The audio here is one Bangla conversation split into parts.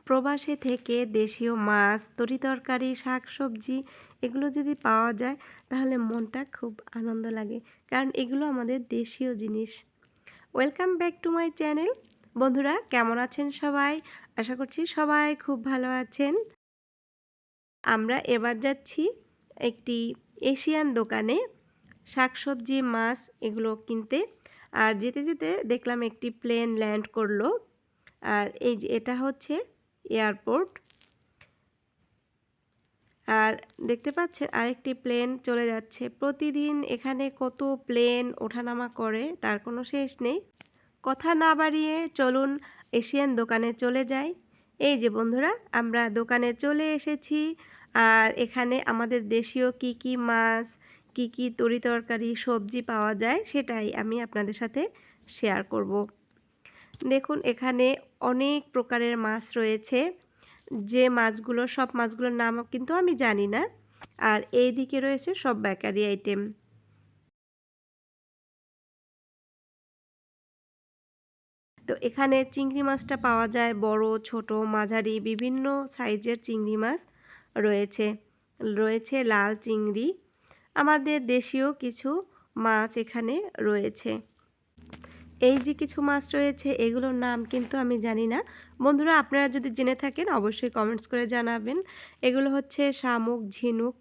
প্রবাসে থেকে দেশীয় মাছ, তরিতরকারি, শাকসবজি এগুলো যদি পাওয়া যায় তাহলে মনটা খুব আনন্দ লাগে। কারণ এগুলো আমাদের দেশীয় জিনিস। Welcome back to my channel. বন্ধুরা কেমন আছেন সবাই? আশা করছি সবাই খুব ভালো আছেন। আমরা এবার যাচ্ছি একটি এশিয়ান দোকানে শাকসবজি, মাছ এগুলো কিনতে। আর যেতে যেতে দেখলাম একটি প্লেন ল্যান্ড করলো। আর এই যে এটা হচ্ছে এয়ারপোর্ট। আর দেখতে পাচ্ছেন আরেকটি প্লেন চলে যাচ্ছে। প্রতিদিন এখানে কত প্লেন ওঠানামা করে তার কোনো শেষ নেই। কথা না বাড়িয়ে চলুন এশিয়ান দোকানে চলে যাই। এই যে বন্ধুরা আমরা দোকানে চলে এসেছি। আর এখানে আমাদের দেশীয় কি কি মাছ, কি কি তরিতরকারি, সবজি পাওয়া যায় সেটাই আমি আপনাদের সাথে শেয়ার করব। দেখুন এখানে অনেক প্রকারের মাছ রয়েছে। যে মাছগুলো সব মাছগুলোর নাম কিন্তু আমি জানি না। আর এই দিকে রয়েছে সব বেকারি আইটেম। তো এখানে চিংড়ি মাছটা পাওয়া যায় বড়, ছোট, মাঝারি বিভিন্ন সাইজের চিংড়ি মাছ রয়েছে। রয়েছে লাল চিংড়ি। আমাদের দেশীয় কিছু মাছ এখানে রয়েছে। এই যে কিছু মাছ রয়েছে এগুলোর নাম কিন্তু আমি জানি না। বন্ধুরা আপনারা যদি জেনে থাকেন অবশ্যই কমেন্টস করে জানাবেন। এগুলো হচ্ছে শামুক, ঝিনুক,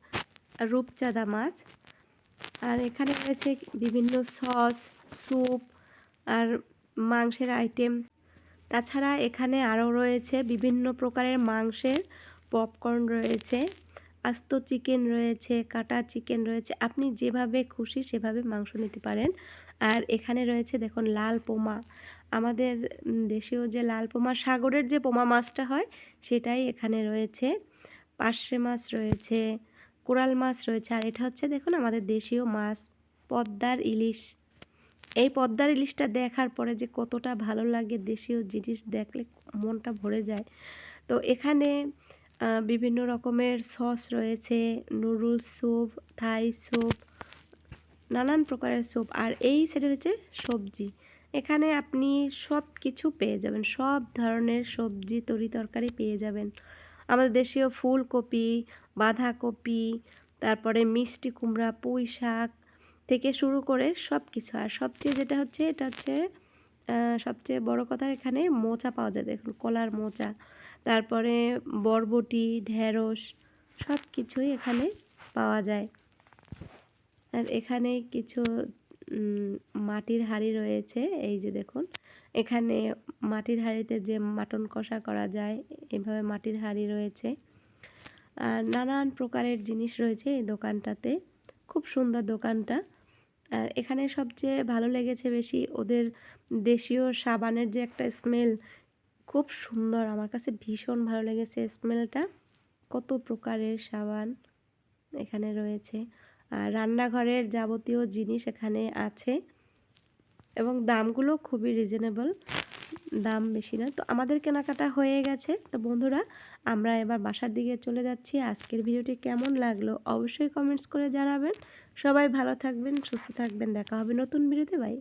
রূপচাঁদা মাছ। আর এখানে রয়েছে বিভিন্ন সস, স্যুপ আর মাংসের আইটেম। তাছাড়া এখানে আরও রয়েছে বিভিন্ন প্রকারের মাংসের পপকর্ন রয়েছে, আস্ত চিকেন রয়েছে, কাটা চিকেন রয়েছে। আপনি যেভাবে খুশি সেভাবে মাংস নিতে পারেন। আর এখানে রয়েছে দেখুন লাল পোমা। আমাদের দেশীয় যে লাল পোমা, সাগরের যে পোমা মাছটা হয় সেটাই এখানে রয়েছে। পার্শে মাছ রয়েছে, কোরাল মাছ রয়েছে। আর এটা হচ্ছে দেখুন আমাদের দেশীয় মাছ, পদ্মার ইলিশ। এই পদ্মার ইলিশটা দেখার পরে যে কতটা ভালো লাগে, দেশীয় জিনিস দেখলে মনটা ভরে যায়। তো এখানে বিভিন্ন রকমের সস রয়েছে, নুডলস স্যুপ, থাই স্যুপ, নানান প্রকারের স্যুপ। আর এই সাইডে হচ্ছে সবজি। এখানে আপনি সব কিছু পেয়ে যাবেন, সব ধরনের সবজি তরিতরকারি পেয়ে যাবেন। আমাদের দেশীয় ফুলকপি, বাঁধাকপি, তারপরে মিষ্টি কুমড়া, পুঁই শাক থেকে শুরু করে সব কিছু। আর সবচেয়ে যেটা হচ্ছে এটা হচ্ছে সবচেয়ে বড় কথা, এখানে মোচা পাওয়া যায়। দেখুন কলার মোচা, তারপরে বরবটি, ঢেঁড়স সব কিছুই এখানে পাওয়া যায়। আর এখানে কিছু মাটির হাঁড়ি রয়েছে। এই যে দেখুন এখানে মাটির হাঁড়িতে যে মাটন কষা করা যায়, এভাবে মাটির হাঁড়ি রয়েছে। আর নানান প্রকারের জিনিস রয়েছে এই দোকানটাতে। খুব সুন্দর দোকানটা। আর এখানে সবচেয়ে ভালো লেগেছে বেশি ওদের দেশীয় সাবানের যে একটা স্মেল, খুব সুন্দর। আমার কাছে ভীষণ ভালো লেগেছে স্মেলটা। কত প্রকারের সাবান এখানে রয়েছে। আর রান্নাঘরের যাবতীয় জিনিস এখানে আছে এবং দামগুলো খুবই রিজনেবল, দাম বেশি না। তো আমাদের কেনাকাটা হয়ে গেছে। তো বন্ধুরা আমরা এবার বাসার দিকে চলে যাচ্ছি। আজকের ভিডিওটি কেমন লাগলো অবশ্যই কমেন্টস করে জানাবেন। সবাই ভালো থাকবেন, সুস্থ থাকবেন। দেখা হবে নতুন ভিডিওতে। বাই।